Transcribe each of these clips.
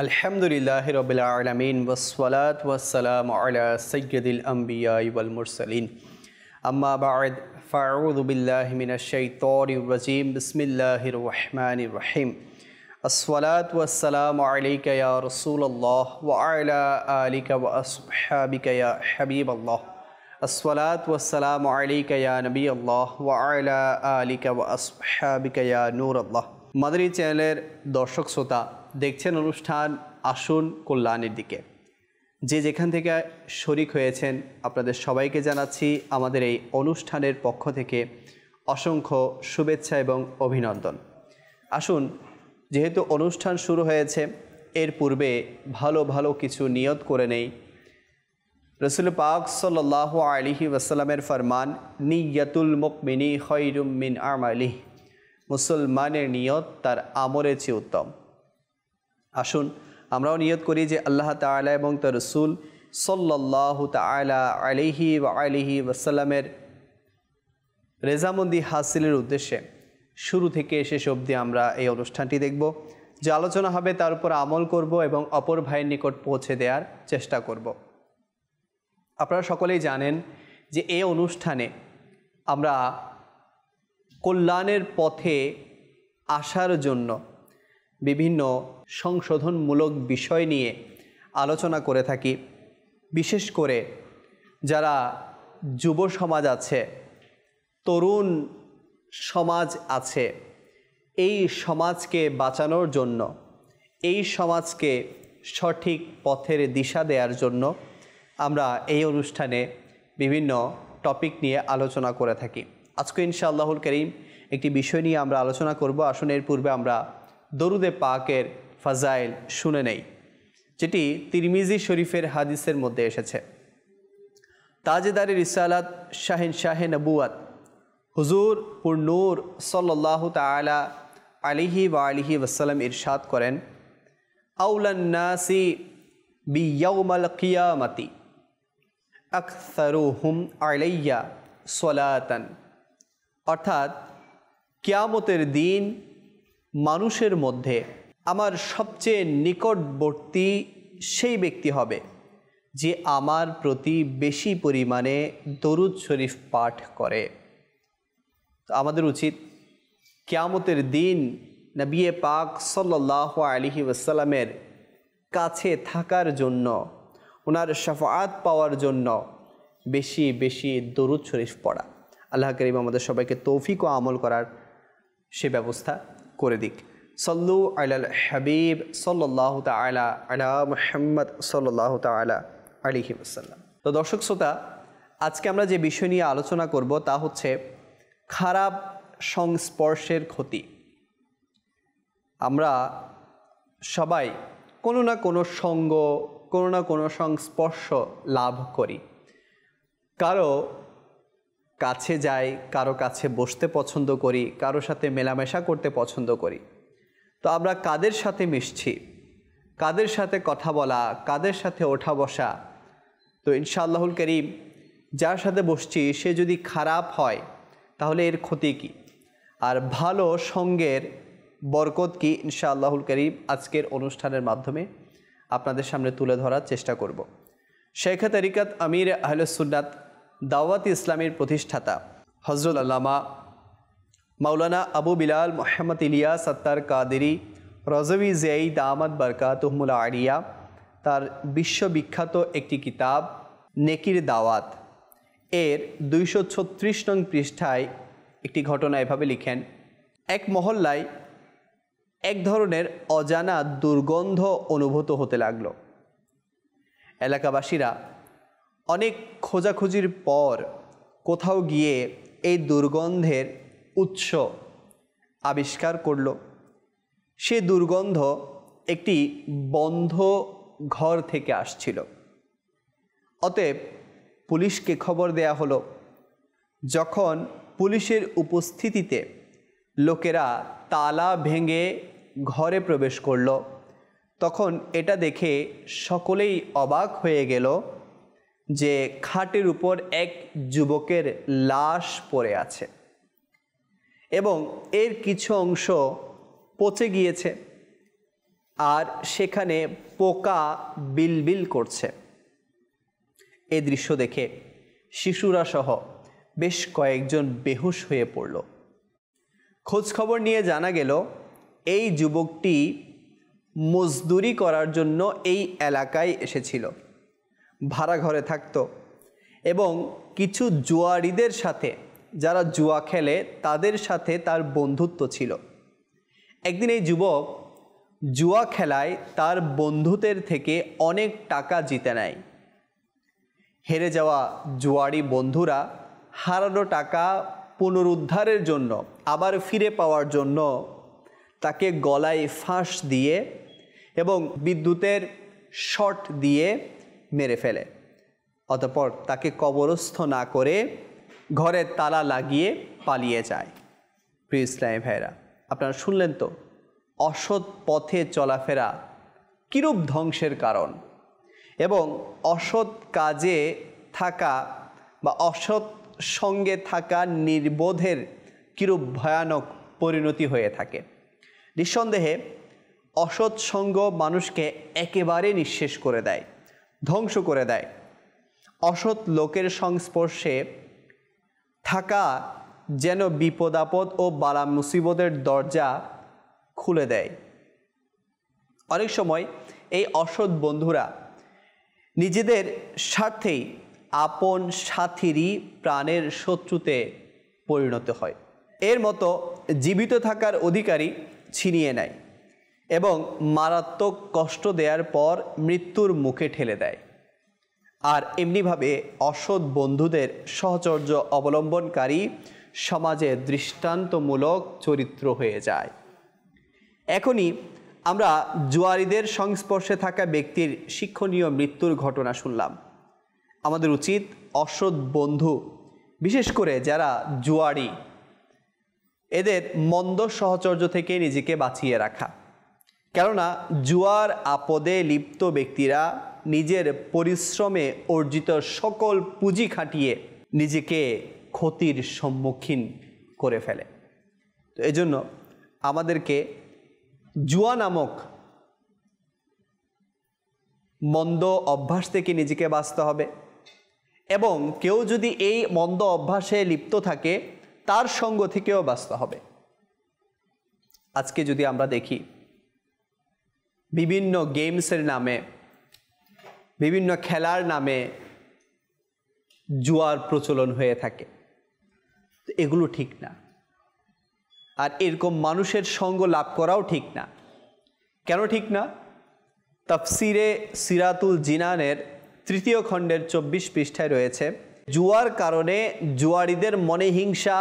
আলহামদুলিল্লাহি রাব্বিল আলামিন ওয়াসসালাতু ওয়াসসালামু আলা সাইয়্যিদিল আমবিয়াই ওয়াল মুরসালিন আম্মা বা'দ ফাআউযু বিল্লাহি মিনাশ শাইতানির রাজীম বিসমিল্লাহির রহমানির রহিম আসসালাতু ওয়াসসালামু আলাইকা ইয়া রাসূলুল্লাহ ওয়া আলা আলিকা ওয়া আসহাবিকা ইয়া হাবিবাল্লাহ আসসালাতু ওয়াসসালামু আলাইকা ইয়া নবিয়াল্লাহ ওয়া আলা আলিকা ওয়া আসহাবিকা ইয়া নূরাল্লাহ। মাদানী চ্যানেলের দর্শক শ্রোতা, দেখছেন অনুষ্ঠান আসুন কল্যাণের দিকে। যে যেখান থেকে শরিক হয়েছেন আপনাদের সবাইকে জানাচ্ছি আমাদের এই অনুষ্ঠানের পক্ষ থেকে অসংখ্য শুভেচ্ছা এবং অভিনন্দন। আসুন, যেহেতু অনুষ্ঠান শুরু হয়েছে, এর পূর্বে ভালো ভালো কিছু নিয়ত করে নেই। রসুল পাক সাল্লাল্লাহু আলাইহি ওয়াসাল্লামের ফরমান, নিয়াতুল মুমিনি খায়রুম মিন আমালিহি, মুসলমানের নিয়ত তার আমলের চেয়ে উত্তম। আসুন আমরাও নিয়ত করি যে আল্লাহ তাআলা এবং তার রসুল সাল্লাল্লাহু তাআলা আলাইহি ওয়া আলিহি ওয়াসাল্লামের রেজামন্দি হাসিলের উদ্দেশ্যে শুরু থেকে শেষ অবধি আমরা এই অনুষ্ঠানটি দেখব। যে আলোচনা হবে তার উপর আমল করব এবং অপর ভাইয়ের নিকট পৌঁছে দেওয়ার চেষ্টা করব। আপনারা সকলেই জানেন যে এই অনুষ্ঠানে আমরা কল্যাণের পথে আসার জন্য বিভিন্ন সংশোধনমূলক বিষয় নিয়ে আলোচনা করে থাকি। বিশেষ করে যারা যুব সমাজ আছে, তরুণ সমাজ আছে, এই সমাজকে বাঁচানোর জন্য, এই সমাজকে সঠিক পথের দিশা দেওয়ার জন্য আমরা এই অনুষ্ঠানে বিভিন্ন টপিক নিয়ে আলোচনা করে থাকি। আজকে ইনশাআল্লাহুল কারীম একটি বিষয় নিয়ে আমরা আলোচনা করব। আসুন এর পূর্বে আমরা দরুদে পাকের ফাজাইল শুনে নেই, যেটি তিরমিজি শরীফের হাদিসের মধ্যে এসেছে। তাজেদারে রিসালাত শাহে নবুয়াত হুজুর পুরনূর সাল্লাল্লাহু তাআলা আলাইহি ওয়া আলিহি ওয়াসাল্লাম ইরশাদ করেন, আউলান নাসি বিয়াউমাল কিয়ামতি আকসারুহুম আলাইয়া সলাতান। অর্থাৎ কিয়ামতের দিন মানুষের মধ্যে আমার সবচেয়ে নিকটবর্তী সেই ব্যক্তি হবে যে আমার প্রতি বেশি পরিমাণে দরুদ শরীফ পাঠ করে। তো আমাদের উচিত কিয়ামতের দিন নবী পাক সাল্লাল্লাহু আলাইহি ওয়াসাল্লামের কাছে থাকার জন্য, ওনার শাফাআত পাওয়ার জন্য বেশি বেশি দরুদ শরীফ পড়া। আল্লাহ কারীম আমাদের সবাইকে তৌফিক ও আমল করার সে ব্যবস্থা করে দিক। সল্লু আলাল হাবিব সাল্লাল্লাহু তাআলা আলা মুহাম্মদ সাল্লাল্লাহু তাআলা আলাইহি ওয়াসাল্লাম। তো দর্শক শ্রোতা, আজকে আমরা যে বিষয় নিয়ে আলোচনা করব তা হচ্ছে খারাপ সংস্পর্শের ক্ষতি। আমরা সবাই কোনো না কোনো সঙ্গ, কোনো না কোনো সংস্পর্শ লাভ করি। কারো কাছে যাই, কারো কাছে বসতে পছন্দ করি, কারো সাথে মেলামেশা করতে পছন্দ করি। তো আমরা কাদের সাথে মিশছি, কাদের সাথে কথা বলা, কাদের সাথে ওঠা বসা, তো ইনশাআল্লাহুল কারীম যার সাথে বসছি সে যদি খারাপ হয় তাহলে এর ক্ষতি কি, আর ভালো সঙ্গের বরকত কি, ইনশাআল্লাহুল কারীম আজকের অনুষ্ঠানের মাধ্যমে আপনাদের সামনে তুলে ধরার চেষ্টা করব। শেখে তরিকত আমির আহলে সুন্নাত দাওয়াত ইসলামের প্রতিষ্ঠাতা হযরত আল্লামা মাওলানা আবু বিলাল মুহাম্মদ ইলিয়াস আত্তার কাদেরী রজভী জিয়াই দামাত বারকাতুহুল আলিয়া তার বিশ্ববিখ্যাত একটি কিতাব নেকির দাওয়াত এর 236 নং পৃষ্ঠায় একটি ঘটনা এভাবে লিখেন, এক মহল্লায় এক ধরনের অজানা দুর্গন্ধ অনুভূত হতে লাগলো। এলাকাবাসীরা অনেক খোঁজাখুঁজির পর কোথাও গিয়ে এই দুর্গন্ধের উৎস আবিষ্কার করল। সে দুর্গন্ধ একটি বন্ধ ঘর থেকে আসছিল। অতএব পুলিশকে খবর দেয়া হলো। যখন পুলিশের উপস্থিতিতে লোকেরা তালা ভেঙে ঘরে প্রবেশ করল, তখন এটা দেখে সকলেই অবাক হয়ে গেল যে খাটের উপর এক যুবকের লাশ পড়ে আছে এবং এর কিছু অংশ পচে গিয়েছে। আর সেখানে পোকা বিলবিল করছে। এই দৃশ্য দেখে শিশুরা সহ বেশ কয়েকজন বেহুশ হয়ে পড়ল। খোঁজখবর নিয়ে জানা গেল এই যুবকটি মজদুরি করার জন্য এই এলাকায় এসেছিল, ভাড়া ঘরে থাকতো এবং কিছু জুয়ারিদের সাথে, যারা জুয়া খেলে তাদের সাথে তার বন্ধুত্ব ছিল। একদিন এই যুবক জুয়া খেলায় তার বন্ধুদের থেকে অনেক টাকা জিতে নেয়। হেরে যাওয়া জুয়ারি বন্ধুরা হারানো টাকা পুনরুদ্ধারের জন্য, আবার ফিরে পাওয়ার জন্য তাকে গলায় ফাঁস দিয়ে এবং বিদ্যুতের শর্ট দিয়ে মেরে ফেলে। অতঃপর তাকে কবরস্থ না করে ঘরে তালা লাগিয়ে পালিয়ে যায়। প্রিয় ইসলামী ভাইরা, আপনারা শুনলেন তো অসৎ পথে চলাফেরা কিরূপ ধ্বংসের কারণ, এবং অসৎ কাজে থাকা বা অসৎ সঙ্গে থাকা নির্বোধের কিরূপ ভয়ানক পরিণতি হয়ে থাকে। নিঃসন্দেহে অসৎ সঙ্গ মানুষকে একেবারে নিঃশেষ করে দেয়, ধ্বংস করে দেয়। অসৎ লোকের সংস্পর্শে থাকা যেন বিপদ আপদ ও বালা মুসিবতের দরজা খুলে দেয়। অনেক সময় এই অসৎ বন্ধুরা নিজেদের স্বার্থেই আপন সাথীরই প্রাণের শত্রুতে পরিণত হয়। এর মতো জীবিত থাকার অধিকারী ছিনিয়ে নেয় এবং মারাত্মক কষ্ট দেওয়ার পর মৃত্যুর মুখে ঠেলে দেয়। আর এমনিভাবে অসৎ বন্ধুদের সহচর্য অবলম্বনকারী সমাজে দৃষ্টান্তমূলক চরিত্র হয়ে যায়। এখনই আমরা জুয়ারিদের সংস্পর্শে থাকা ব্যক্তির শিক্ষণীয় মৃত্যুর ঘটনা শুনলাম। আমাদের উচিত অসৎ বন্ধু, বিশেষ করে যারা জুয়ারি, এদের মন্দ সহচর্য থেকে নিজেকে বাঁচিয়ে রাখা। কেননা জুয়ার আপদে লিপ্ত ব্যক্তিরা নিজের পরিশ্রমে অর্জিত সকল পুঁজি খাটিয়ে নিজেকে ক্ষতির সম্মুখীন করে ফেলে। তো এজন্য আমাদেরকে জুয়া নামক মন্দ অভ্যাস থেকে নিজেকে বাঁচতে হবে, এবং কেউ যদি এই মন্দ অভ্যাসে লিপ্ত থাকে তার সঙ্গ থেকেও বাঁচতে হবে। আজকে যদি আমরা দেখি বিভিন্ন গেমসের নামে, বিভিন্ন খেলার নামে জুয়ার প্রচলন হয়ে থাকে, তো এগুলো ঠিক না। আর এরকম মানুষের সঙ্গ লাভ করাও ঠিক না। কেন ঠিক না? তাফসিরে সিরাতুল জিনানের 3য় খণ্ডের 24 পৃষ্ঠায় রয়েছে, জুয়ার কারণে জুয়ারিদের মনে হিংসা,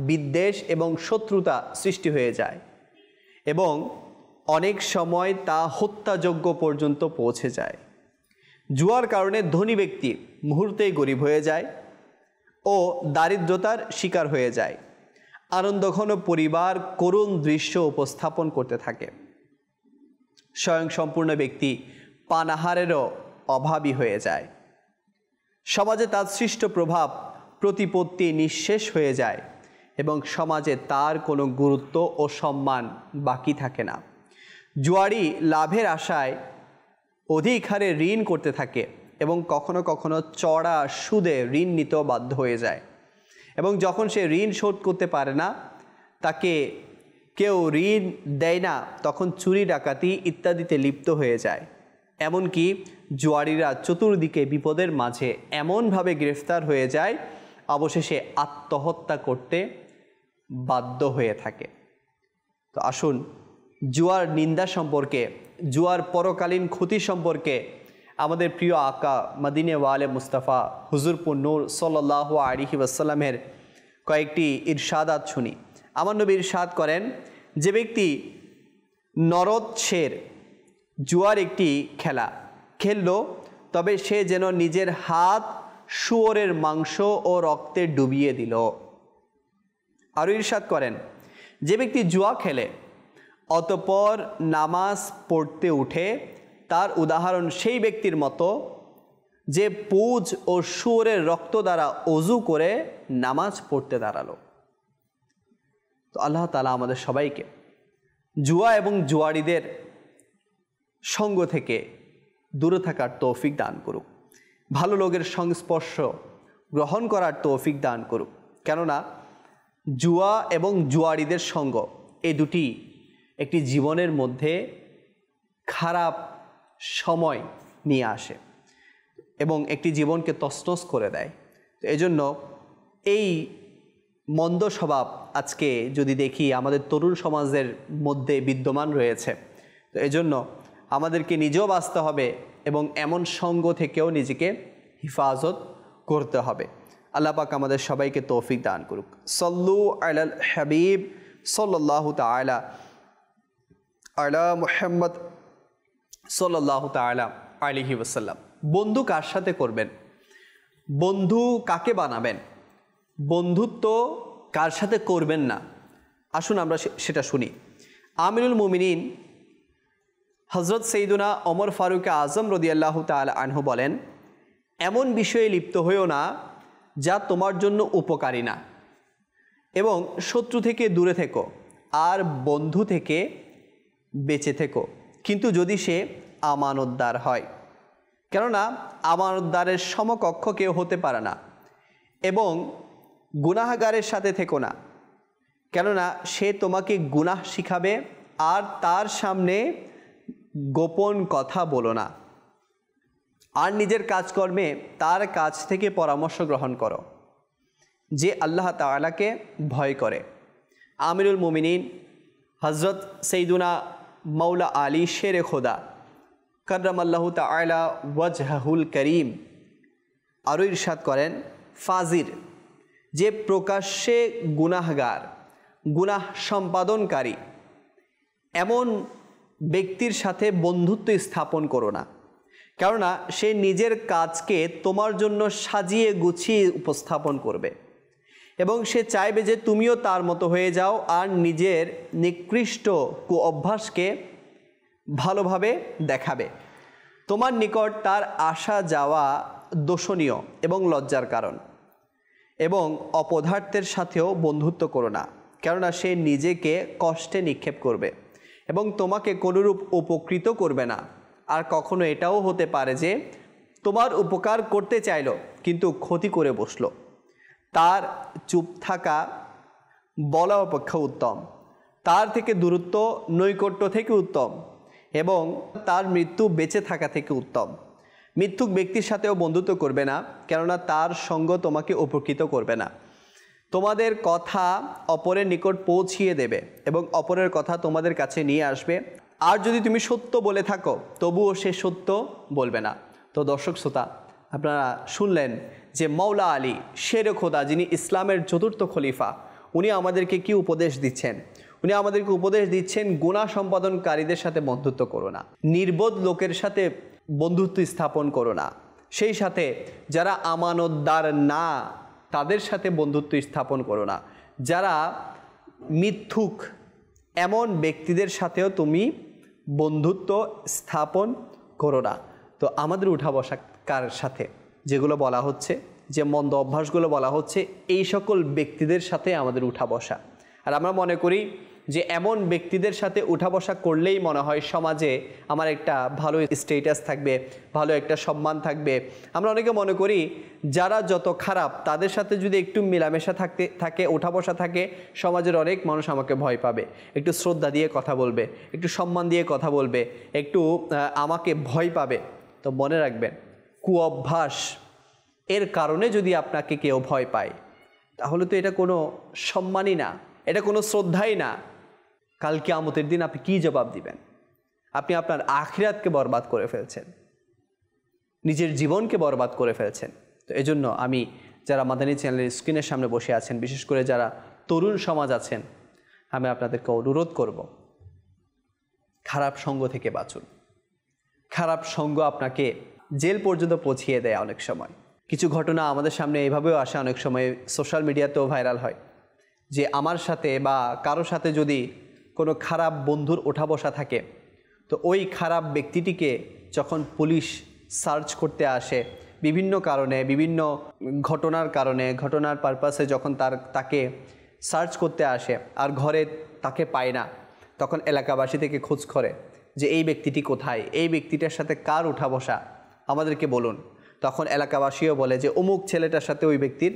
বিদ্বেষ এবং শত্রুতা সৃষ্টি হয়ে যায় এবং অনেক সময় তা হত্যাযোগ্য পর্যন্ত পৌঁছে যায়। জুয়ার কারণে ধনী ব্যক্তি মুহূর্তেই গরিব হয়ে যায় ও দারিদ্রতার শিকার হয়ে যায়। আনন্দঘন পরিবার করুণ দৃশ্য উপস্থাপন করতে থাকে। স্বয়ংসম্পূর্ণ ব্যক্তি পানাহারেরও অভাবী হয়ে যায়। সমাজে তার সৃষ্ট প্রভাব প্রতিপত্তি নিঃশেষ হয়ে যায় এবং সমাজে তার কোনো গুরুত্ব ও সম্মান বাকি থাকে না। জুয়ারি লাভের আশায় অধিক হারে ঋণ করতে থাকে এবং কখনো কখনো চড়া সুদে ঋণ নিতেও বাধ্য হয়ে যায়, এবং যখন সে ঋণ শোধ করতে পারে না, তাকে কেউ ঋণ দেয় না, তখন চুরি ডাকাতি ইত্যাদিতে লিপ্ত হয়ে যায়। এমনকি জুয়ারিরা চতুর্দিকে বিপদের মাঝে এমনভাবে গ্রেফতার হয়ে যায়, অবশেষে আত্মহত্যা করতে বাধ্য হয়ে থাকে। তো আসুন জুয়ার নিন্দা সম্পর্কে, জুয়ার পরকালীন ক্ষতি সম্পর্কে আমাদের প্রিয় আকা মদিনে ওয়ালে মুস্তাফা হুজুরপুর নূর সাল্লাল্লাহু আলাইহি ওয়াসাল্লামের কয়েকটি ইরশাদাত শুনি। আমার নবী ইরশাদ করেন, যে ব্যক্তি নরচ্ছের জুয়ার একটি খেলা খেলল, তবে সে যেন নিজের হাত শুয়োরের মাংস ও রক্তে ডুবিয়ে দিল। আরও ইরশাদ করেন, যে ব্যক্তি জুয়া খেলে অতঃপর নামাজ পড়তে উঠে, তার উদাহরণ সেই ব্যক্তির মতো যে পুঁজ ও শুয়োরের রক্ত দ্বারা অজু করে নামাজ পড়তে দাঁড়ালো। তো আল্লাহ তাআলা আমাদের সবাইকে জুয়া এবং জুয়ারিদের সঙ্গ থেকে দূরে থাকার তৌফিক দান করুক, ভালো লোকের সংস্পর্শ গ্রহণ করার তৌফিক দান করুক। কেননা জুয়া এবং জুয়ারিদের সঙ্গ এই দুটি একটি জীবনের মধ্যে খারাপ সময় নিয়ে আসে এবং একটি জীবনকে তছনছ করে দেয়। তো এজন্য এই মন্দ স্বভাব আজকে যদি দেখি আমাদের তরুণ সমাজের মধ্যে বিদ্যমান রয়েছে। তো এজন্য আমাদেরকে নিজেও বাঁচতে হবে এবং এমন সঙ্গ থেকেও নিজেকে হিফাজত করতে হবে। আল্লাহ পাক আমাদের সবাইকে তৌফিক দান করুক। সল্লু আলাল হাবিব সাল্লাল্লাহু তাআলা আলা মুহাম্মদ সাল্লাল্লাহু তাআলা আলাইহি ওয়াসাল্লাম। বন্ধু কার সাথে করবেন, বন্ধু কাকে বানাবেন, বন্ধুত্ব কার সাথে করবেন না, আসুন আমরা সেটা শুনি। আমিরুল মুমিনিন হযরত সৈয়দুনা ওমর ফারুক আজম রাদিয়াল্লাহু তাআলা আনহু বলেন, এমন বিষয়ে লিপ্ত হইও না যা তোমার জন্য উপকারী না, এবং শত্রু থেকে দূরে থেকো আর বন্ধু থেকে বেঁচে থেকো, কিন্তু যদি সে আমানতদার হয়। কেননা আমানতদারের সমকক্ষ কেউ হতে পারে না। এবং গুনাহগারের সাথে থেকো না, কেননা সে তোমাকে গুনাহ শিখাবে, আর তার সামনে গোপন কথা বলো না। আর নিজের কাজকর্মে তার কাছ থেকে পরামর্শ গ্রহণ করো যে আল্লাহ তাআলাকে ভয় করে। আমিরুল মুমিনিন হযরত সৈয়দুনা মাওলা আলী শেরে খোদা কাররামাল্লাহু তাআলা ওয়াজহুল করিম আরও ইরশাদ করেন, ফাজির যে প্রকাশ্যে গুনাহগার, গুনাহ সম্পাদনকারী, এমন ব্যক্তির সাথে বন্ধুত্ব স্থাপন করো না, কেননা সে নিজের কাজকে তোমার জন্য সাজিয়ে গুছিয়ে উপস্থাপন করবে এবং সে চাইবে যে তুমিও তার মতো হয়ে যাও আর নিজের নিকৃষ্ট কুঅভ্যাসকে ভালোভাবে দেখাবে। তোমার নিকট তার আসা যাওয়া দোষণীয় এবং লজ্জার কারণ। এবং অপদার্থের সাথেও বন্ধুত্ব করো না, কেননা সে নিজেকে কষ্টে নিক্ষেপ করবে এবং তোমাকে কোনোরূপ উপকৃত করবে না। আর কখনো এটাও হতে পারে যে তোমার উপকার করতে চাইলো কিন্তু ক্ষতি করে বসলো। তার চুপ থাকা বলা অপেক্ষা উত্তম, তার থেকে দূরত্ব নৈকট্য থেকে উত্তম, এবং তার মৃত্যু বেঁচে থাকা থেকে উত্তম। মিথ্যুক ব্যক্তির সাথেও বন্ধুত্ব করবে না, কেননা তার সঙ্গ তোমাকে উপকৃত করবে না। তোমাদের কথা অপরের নিকট পৌঁছিয়ে দেবে এবং অপরের কথা তোমাদের কাছে নিয়ে আসবে। আর যদি তুমি সত্য বলে থাকো তবুও সে সত্য বলবে না। তো দর্শক শ্রোতা, আপনারা শুনলেন যে মাওলা আলী শেরে খোদা, যিনি ইসলামের চতুর্থ খলিফা, উনি আমাদেরকে কি উপদেশ দিচ্ছেন। উনি আমাদেরকে উপদেশ দিচ্ছেন, গুনাহ সম্পাদনকারীদের সাথে বন্ধুত্ব করো না, নির্বোধ লোকের সাথে বন্ধুত্ব স্থাপন করো না, সেই সাথে যারা আমানতদার না তাদের সাথে বন্ধুত্ব স্থাপন করো না, যারা মিথ্যুক এমন ব্যক্তিদের সাথেও তুমি বন্ধুত্ব স্থাপন করো না। তো আমাদের উঠা বসা কার সাথে, যেগুলো বলা হচ্ছে, যে মন্দ অভ্যাসগুলো বলা হচ্ছে, এই সকল ব্যক্তিদের সাথে আমাদের উঠা বসা। আর আমরা মনে করি যে এমন ব্যক্তিদের সাথে উঠা বসা করলেই মনে হয় সমাজে আমার একটা ভালো স্ট্যাটাস থাকবে, ভালো একটা সম্মান থাকবে। আমরা অনেকে মনে করি যারা যত খারাপ তাদের সাথে যদি একটু মেলামেশা থাকে, উঠা বসা থাকে, সমাজের অনেক মানুষ আমাকে ভয় পাবে, একটু শ্রদ্ধা দিয়ে কথা বলবে, একটু সম্মান দিয়ে কথা বলবে, একটু আমাকে ভয় পাবে। তো মনে রাখবেন, কুঅভ্যাস এর কারণে যদি আপনাকে কেউ ভয় পায়, তাহলে তো এটা কোনো সম্মানই না, এটা কোনো শ্রদ্ধাই না। কাল কিয়ামতের দিন আপনি কী জবাব দিবেন? আপনি আপনার আখিরাতকে বরবাদ করে ফেলছেন, নিজের জীবনকে বরবাদ করে ফেলছেন। তো এজন্য আমি যারা মাদানী চ্যানেলের স্ক্রিনের সামনে বসে আছেন, বিশেষ করে যারা তরুণ সমাজ আছেন, আমি আপনাদেরকে অনুরোধ করব, খারাপ সঙ্গ থেকে বাঁচুন। খারাপ সঙ্গ আপনাকে জেল পর্যন্ত পৌঁছিয়ে দেয় অনেক সময়। কিছু ঘটনা আমাদের সামনে এভাবেও আসে, অনেক সময় সোশ্যাল মিডিয়াতেও ভাইরাল হয়, যে আমার সাথে বা কারো সাথে যদি কোনো খারাপ বন্ধুর ওঠা বসা থাকে, তো ওই খারাপ ব্যক্তিটিকে যখন পুলিশ সার্চ করতে আসে বিভিন্ন কারণে, বিভিন্ন ঘটনার কারণে, ঘটনার পারপাসে যখন তাকে সার্চ করতে আসে আর ঘরে তাকে পায় না, তখন এলাকাবাসী থেকে খোঁজ করে যে এই ব্যক্তিটি কোথায়, এই ব্যক্তিটার সাথে কার উঠা বসা, আমাদেরকে বলুন। তখন এলাকাবাসীও বলে যে অমুক ছেলেটার সাথে ওই ব্যক্তির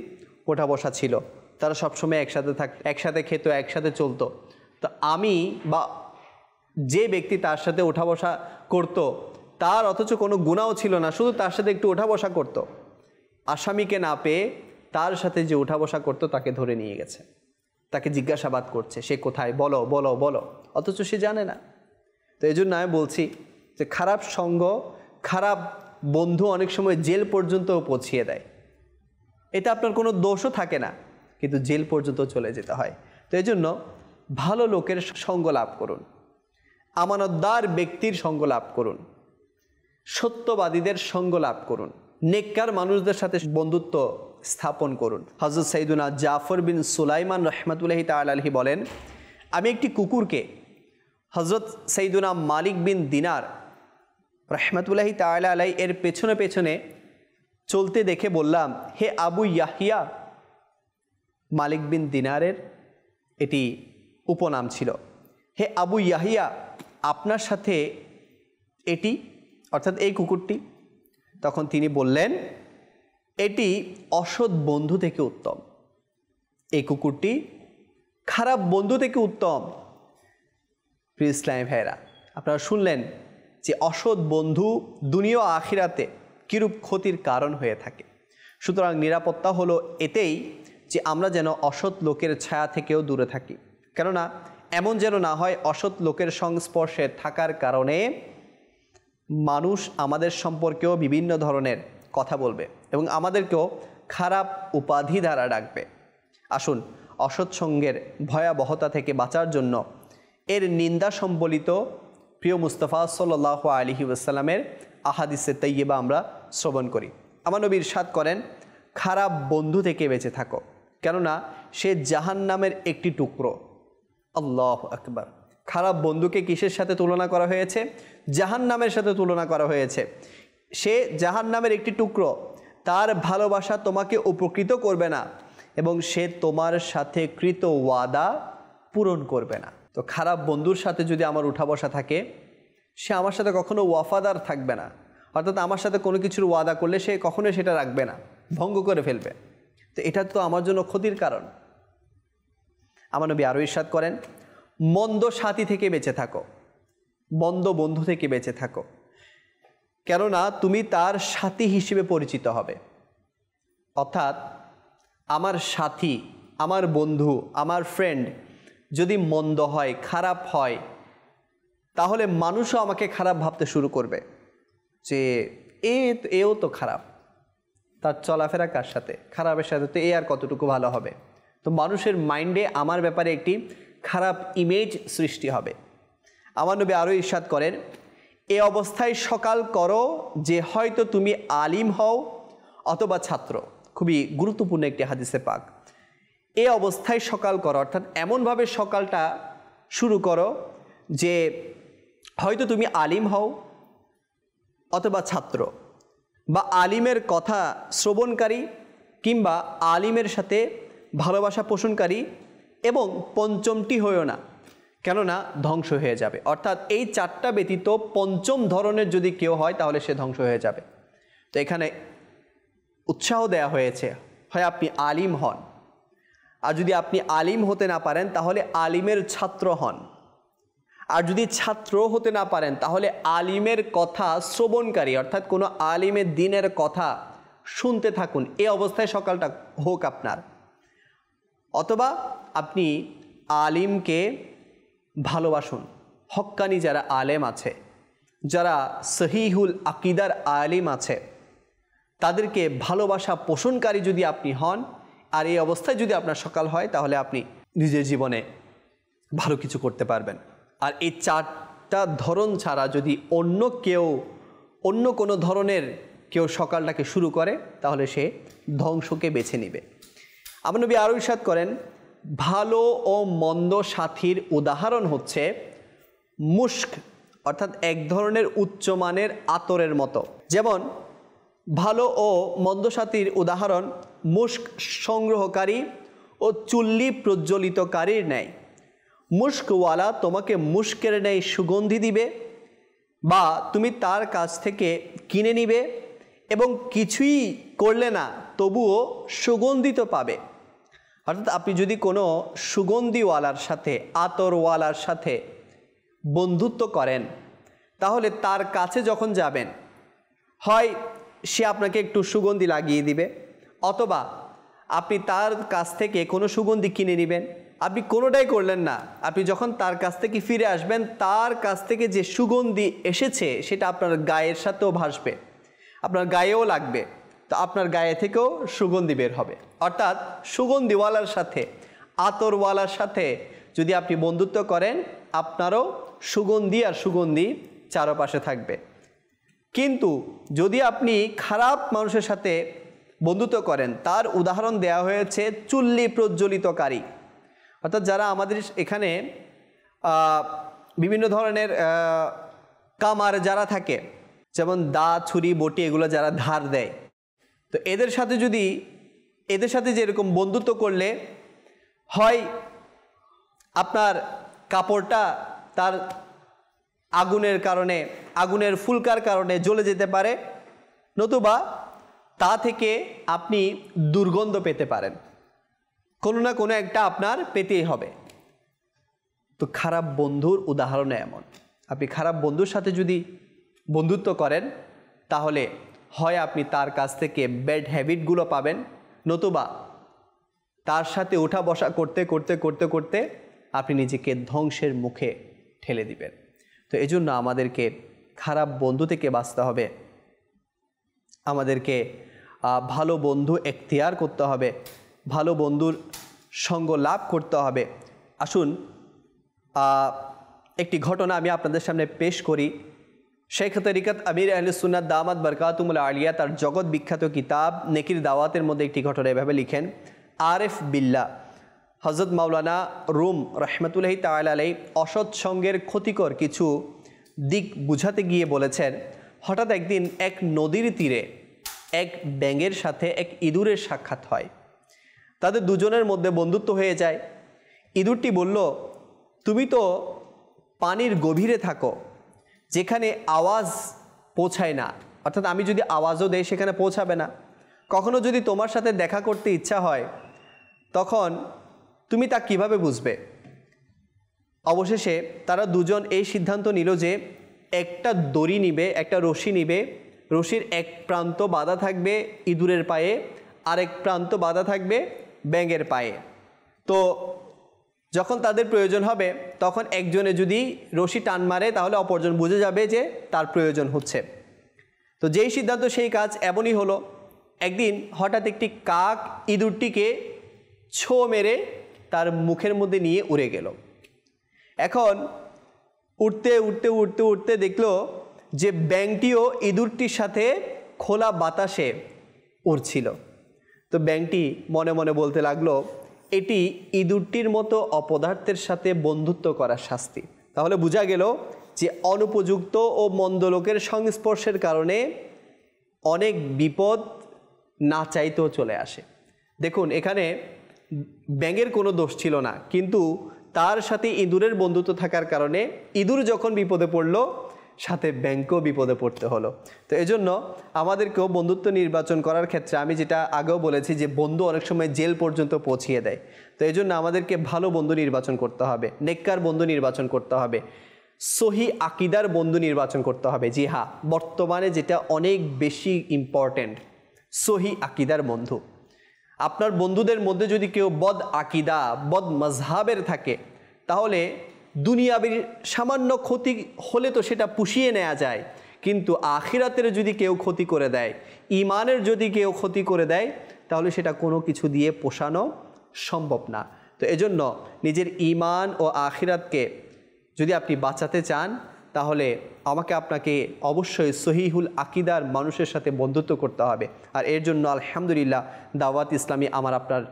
ওঠা বসা ছিল, তারা সবসময় একসাথে একসাথে খেত, একসাথে চলতো। তো আমি বা যে ব্যক্তি তার সাথে ওঠা বসা করতো, তার অথচ কোনো গুনাহও ছিল না, শুধু তার সাথে একটু ওঠা বসা করতো, আসামিকে না পেয়ে তার সাথে যে উঠা বসা করতো তাকে ধরে নিয়ে গেছে, তাকে জিজ্ঞাসাবাদ করছে, সে কোথায়, বলো বলো বলো, অথচ সে জানে না। তো এই জন্য আমি বলছি যে খারাপ সঙ্গ, খারাপ বন্ধু অনেক সময় জেল পর্যন্তও পৌঁছিয়ে দেয়। এতে আপনার কোনো দোষও থাকে না, কিন্তু জেল পর্যন্ত চলে যেতে হয়। তো এই জন্য ভালো লোকের সঙ্গ লাভ করুন, আমানতদার ব্যক্তির সঙ্গ লাভ করুন, সত্যবাদীদের সঙ্গ লাভ করুন, নেককার মানুষদের সাথে বন্ধুত্ব স্থাপন করুন। হযরত সাইয়্যিদুনা জাফর বিন সুলাইমান রাহমাতুল্লাহি তাআলা আলাইহি বলেন, আমি একটি কুকুরকে হযরত সাইয়্যিদুনা মালিক বিন দিনার রাহমাতুল্লাহি তাআলা আলাইহি এর পেছনে পেছনে চলতে দেখে বললাম, হে আবু ইয়াহিয়া। মালিক বিন দিনারের এটি উপনাম ছিল। হে আবু ইয়াহিয়া, আপনার সাথে এটি অর্থাৎ এই কুকুরটি। তখন তিনি বললেন, এটি অসৎ বন্ধু থেকে উত্তম, এই কুকুরটি খারাপ বন্ধু থেকে উত্তম। প্রিয় ইসলামী ভাইরা, আপনারা শুনলেন যে অসৎ বন্ধু দুনিয়া ও আখিরাতে কিরূপ ক্ষতির কারণ হয়ে থাকে। সুতরাং নিরাপত্তা হলো এতেই যে আমরা যেন অসৎ লোকের ছায়া থেকেও দূরে থাকি। কেননা এমন যেন না হয় অসৎ লোকের সংস্পর্শে থাকার কারণে মানুষ আমাদের সম্পর্কেও বিভিন্ন ধরনের কথা বলবে এবং আমাদেরকেও খারাপ উপাধি দ্বারা ডাকবে। আসুন অসৎ সঙ্গের ভয়াবহতা থেকে বাঁচার জন্য এর নিন্দা সম্বলিত প্রিয় মুস্তাফা সাল্লাল্লাহু আলাইহি ওয়াসাল্লামের আহাদিসে তাইয়্যিবা আমরা শ্রবণ করি। আমার নবী ইরশাদ করেন, খারাপ বন্ধু থেকে বেঁচে থাকো, কেননা সে জাহান্নামের একটি টুকরো। আল্লাহু আকবার। খারাপ বন্ধুকে কিসের সাথে তুলনা করা হয়েছে? জাহান্নামের সাথে তুলনা করা হয়েছে। সে জাহান্নামের একটি টুকরো, তার ভালোবাসা তোমাকে উপকৃত করবে না এবং সে তোমার সাথে কৃত ওয়াদা পূরণ করবে না। তো খারাপ বন্ধুর সাথে যদি আমার উঠা বসা থাকে, সে আমার সাথে কখনো ওয়াফাদার থাকবে না, অর্থাৎ আমার সাথে কোনো কিছুর ওয়াদা করলে সে কখনোই সেটা রাখবে না, ভঙ্গ করে ফেলবে। তো এটা তো আমার জন্য ক্ষতির কারণ। আমার নবী আরও ইরশাদ করেন, মন্দ সাথী থেকে বেঁচে থাকো, মন্দ বন্ধু থেকে বেঁচে থাকো, কেননা তুমি তার সাথী হিসেবে পরিচিত হবে। অর্থাৎ আমার সাথী, আমার বন্ধু, আমার ফ্রেন্ড যদি মন্দ হয়, খারাপ হয়, তাহলে মানুষও আমাকে খারাপ ভাবতে শুরু করবে যে এও তো খারাপ, তার চলাফেরা কার সাথে, খারাপের সাথে তো আর কতটুকু ভালো হবে। তো মানুষের মাইন্ডে আমার ব্যাপারে একটি খারাপ ইমেজ সৃষ্টি হবে। আমার নবী আরও ইরশাদ করেন, এ অবস্থায় সকাল করো যে হয়তো তুমি আলিম হও অথবা ছাত্র। খুবই গুরুত্বপূর্ণ একটি হাদিসে পাক। এ অবস্থায় সকাল করো, অর্থাৎ এমনভাবে সকালটা শুরু করো যে হয়তো তুমি আলিম হও অথবা ছাত্র, বা আলিমের কথা শ্রবণকারী কিংবা আলিমের সাথে ভালোবাসা পোষণকারী, এবং পঞ্চমটি হয়েও না, কেননা ধ্বংস হয়ে যাবে। অর্থাৎ এই চারটা ব্যতীত পঞ্চম ধরনের যদি কেউ হয় তাহলে সে ধ্বংস হয়ে যাবে। তো এখানে উৎসাহ দেয়া হয়েছে, হয় আপনি আলিম হন, আর যদি আপনি আলিম হতে না পারেন তাহলে আলিমের ছাত্র হন, আর যদি ছাত্র হতে না পারেন তাহলে আলিমের কথা শ্রবণকারী, অর্থাৎ কোনো আলিমের দ্বীনের কথা শুনতে থাকুন। এই অবস্থায় সকালটা হোক আপনার। অথবা আপনি আলিমকে ভালোবাসুন, হক্কানি যারা আলেম আছে, যারা সহিহুল আকিদার আলিম আছে, তাদেরকে ভালোবাসা পোষণকারী যদি আপনি হন, আর এই অবস্থায় যদি আপনার সকাল হয়, তাহলে আপনি নিজের জীবনে ভালো কিছু করতে পারবেন। আর এই চারটা ধরন ছাড়া যদি অন্য কোনো ধরনের কেউ সকালটাকে শুরু করে, তাহলে সে ধ্বংসকে বেছে নেবে। আমার নবী আরও ইরশাদ করেন, ভালো ও মন্দ সাথীর উদাহরণ হচ্ছে মুস্ক, অর্থাৎ এক ধরনের উচ্চমানের আতরের মতো। যেমন ভালো ও মন্দ সাথীর উদাহরণ মুস্ক সংগ্রহকারী ও চুল্লি প্রজ্বলিতকারীর ন্যায়। মুস্কওয়ালা তোমাকে মুস্কের ন্যায় সুগন্ধি দিবে বা তুমি তার কাছ থেকে কিনে নিবে এবং কিছুই করলে না তবুও সুগন্ধিত পাবে। অর্থাৎ আপনি যদি কোনো সুগন্ধিওয়ালার সাথে, আতরওয়ালার সাথে বন্ধুত্ব করেন, তাহলে তার কাছে যখন যাবেন, হয় সে আপনাকে একটু সুগন্ধি লাগিয়ে দিবে, অথবা আপনি তার কাছ থেকে কোনো সুগন্ধি কিনে নেবেন। আপনি কোনোটাই করলেন না, আপনি যখন তার কাছ থেকে ফিরে আসবেন, তার কাছ থেকে যে সুগন্ধি এসেছে সেটা আপনার গায়ের সাথেও ভাসবে, আপনার গায়েও লাগবে, তো আপনার গায়ে থেকেও সুগন্ধি বের হবে। অর্থাৎ সুগন্ধিওয়ালার সাথে, আতরওয়ালার সাথে যদি আপনি বন্ধুত্ব করেন, আপনারও সুগন্ধি আর সুগন্ধি চারপাশে থাকবে। কিন্তু যদি আপনি খারাপ মানুষের সাথে বন্ধুত্ব করেন, তার উদাহরণ দেওয়া হয়েছে চুল্লি প্রজ্বলিতকারী। অর্থাৎ যারা আমাদের এখানে বিভিন্ন ধরনের কামার যারা থাকে, যেমন দা, ছুরি, বটি, এগুলো যারা ধার দেয়, তো এদের সাথে যেরকম বন্ধুত্ব করলে হয় আপনার কাপড়টা তার আগুনের কারণে, আগুনের ফুলকার কারণে জ্বলে যেতে পারে, নতুবা তা থেকে আপনি দুর্গন্ধ পেতে পারেন, কোনো না কোনো একটা আপনার পেতেই হবে। তো খারাপ বন্ধুর উদাহরণ এমন, আপনি খারাপ বন্ধুর সাথে যদি বন্ধুত্ব করেন, তাহলে হয় আপনি তার কাছ থেকে ব্যাড হ্যাবিটগুলো পাবেন, নতুবা তার সাথে ওঠা বসা করতে করতে করতে করতে আপনি নিজেকে ধ্বংসের মুখে ঠেলে দিবেন। তো এজন্য আমাদেরকে খারাপ বন্ধু থেকে বাঁচতে হবে, আমাদেরকে ভালো বন্ধু এখতিয়ার করতে হবে, ভালো বন্ধুর সঙ্গ লাভ করতে হবে। আসুন একটি ঘটনা আমি আপনাদের সামনে পেশ করি। শেখ তরিকত আমির আহলে সুন্নাত দামাত বরকাতুমুল আলিয়া তার জগৎ বিখ্যাত কিতাব নেকির দাওয়াতের মধ্যে একটি ঘটনা এভাবে লিখেন, আরিফ বিল্লাহ হযরত মাওলানা রুম রহমতুল্লাহি তাআলা আলাইহি অসৎ সঙ্গের ক্ষতিকর কিছু দিক বুঝাতে গিয়ে বলেছেন, হঠাৎ একদিন এক নদীর তীরে এক ব্যাঙের সাথে এক ইঁদুরের সাক্ষাৎ হয়। তাদের দুজনের মধ্যে বন্ধুত্ব হয়ে যায়। ইঁদুরটি বলল, তুমি তো পানির গভীরে থাকো, যেখানে আওয়াজ পৌঁছায় না, অর্থাৎ আমি যদি আওয়াজও দেই সেখানে পৌঁছাবে না। কখনো যদি তোমার সাথে দেখা করতে ইচ্ছা হয়, তখন তুমি তা কিভাবে বুঝবে? অবশেষে তারা দুজন এই সিদ্ধান্ত নিল যে একটা দড়ি নিবে, একটা রশি নিবে, রশির এক প্রান্ত বাঁধা থাকবে ইঁদুরের পায়ে, আরেক প্রান্ত বাঁধা থাকবে ব্যাঙের পায়ে। তো যখন তাদের প্রয়োজন হবে, তখন একজনে যদি রশি টান মারে, তাহলে অপরজন বুঝে যাবে যে তার প্রয়োজন হচ্ছে। তো যেই সিদ্ধান্ত সেই কাজ, এমনই হলো। একদিন হঠাৎ একটি কাক ইঁদুরটিকে ছো মেরে তার মুখের মধ্যে নিয়ে উড়ে গেল। এখন উঠতে উঠতে উঠতে উঠতে দেখলো যে ব্যাঙটিও ইঁদুরটির সাথে খোলা বাতাসে উড়ছিল। তো ব্যাঙটি মনে মনে বলতে লাগলো, এটি ইঁদুরটির মতো অপদার্থের সাথে বন্ধুত্ব করার শাস্তি। তাহলে বোঝা গেল যে অনুপযুক্ত ও মন্দ লোকের সংস্পর্শের কারণে অনেক বিপদ না চাইতেও চলে আসে। দেখুন, এখানে ব্যাঙের কোনো দোষ ছিল না, কিন্তু তার সাথে ইঁদুরের বন্ধুত্ব থাকার কারণে ইঁদুর যখন বিপদে পড়ল, সাথে ব্যাঙকেও বিপদে পড়তে হলো। তো এজন্য আমাদেরকেও বন্ধুত্ব নির্বাচন করার ক্ষেত্রে আমি যেটা আগেও বলেছি যে বন্ধু অনেক সময় জেল পর্যন্ত পৌঁছিয়ে দেয়। তো এজন্য আমাদেরকে ভালো বন্ধু নির্বাচন করতে হবে, নেককার বন্ধু নির্বাচন করতে হবে, সহি আকিদার বন্ধু নির্বাচন করতে হবে। জি হ্যাঁ, বর্তমানে যেটা অনেক বেশি ইম্পর্ট্যান্ট, সহি আকিদার বন্ধু। আপনার বন্ধুদের মধ্যে যদি কেউ বদ আকিদা, বদ মজহাবের থাকে, তাহলে দুনিয়াবির সামান্য ক্ষতি হলে তো সেটা পুষিয়ে নেওয়া যায়, কিন্তু আখিরাতের যদি কেউ ক্ষতি করে দেয়, ইমানের যদি কেউ ক্ষতি করে দেয়, তাহলে সেটা কোনো কিছু দিয়ে পোষানো সম্ভব না। তো এজন্য নিজের ইমান ও আখিরাতকে যদি আপনি বাঁচাতে চান, তাহলে আপনাকে অবশ্যই সহিহুল আকিদার মানুষের সাথে বন্ধুত্ব করতে হবে। আর এর জন্য আলহামদুলিল্লাহ দাওয়াত ইসলামী আমার আপনার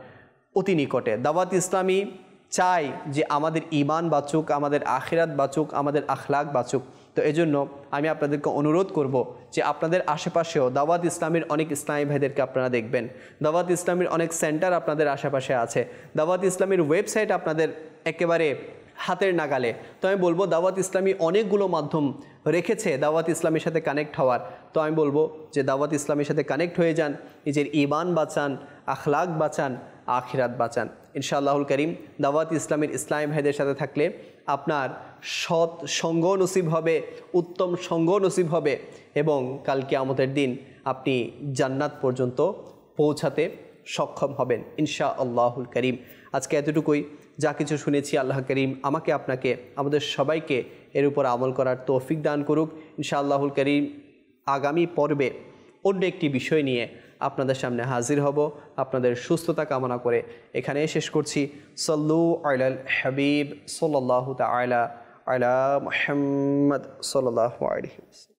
অতি নিকটে। দাওয়াত ইসলামী চাই যে আমাদের ইমান বাঁচুক, আমাদের আখিরাত বাঁচুক, আমাদের আখলাক বাঁচুক। তো এজন্য আমি আপনাদেরকে অনুরোধ করব যে আপনাদের আশেপাশেও দাওয়াত ইসলামীর অনেক ইসলামী ভাইদেরকে আপনারা দেখবেন। দাওয়াত ইসলামীর অনেক সেন্টার আপনাদের আশেপাশে আছে। দাওয়াত ইসলামীর ওয়েবসাইট আপনাদের একেবারে হাতের নাগালে। তো আমি বলবো দাওয়াত ইসলামী অনেকগুলো মাধ্যম রেখেছে দাওয়াত ইসলামের সাথে কানেক্ট হওয়ার। তো আমি বলবো যে দাওয়াত ইসলামের সাথে কানেক্ট হয়ে যান, নিজের ঈমান বাঁচান, আখলাক বাঁচান, আখিরাত বাঁচান। ইনশাআল্লাহুল করিম দাওয়াত ইসলামের ইসলামী ভাইদের সাথে থাকলে আপনার সৎ সঙ্গ নসিব হবে, উত্তম সঙ্গ নসিব হবে এবং কাল কিয়ামতের দিন আপনি জান্নাত পর্যন্ত পৌঁছাতে সক্ষম হবেন ইনশাআল্লাহুল করিম। আজকে এতটুকুই। যা কিছু শুনেছি আল্লাহ করিম আমাকে, আপনাকে, আমাদের সবাইকে এর উপর আমল করার তৌফিক দান করুক ইনশাআল্লাহুল করিম। আগামী পর্বে অন্য একটি বিষয় নিয়ে আপনাদের সামনে হাজির হব। আপনাদের সুস্থতা কামনা করে এখানে শেষ করছি। সাল্লু আলাল হাবিব সাল্লাল্লাহু তাআলা আলা মুহাম্মদ সাল্লাল্লাহু আলাইহি ওয়াসাল্লাম।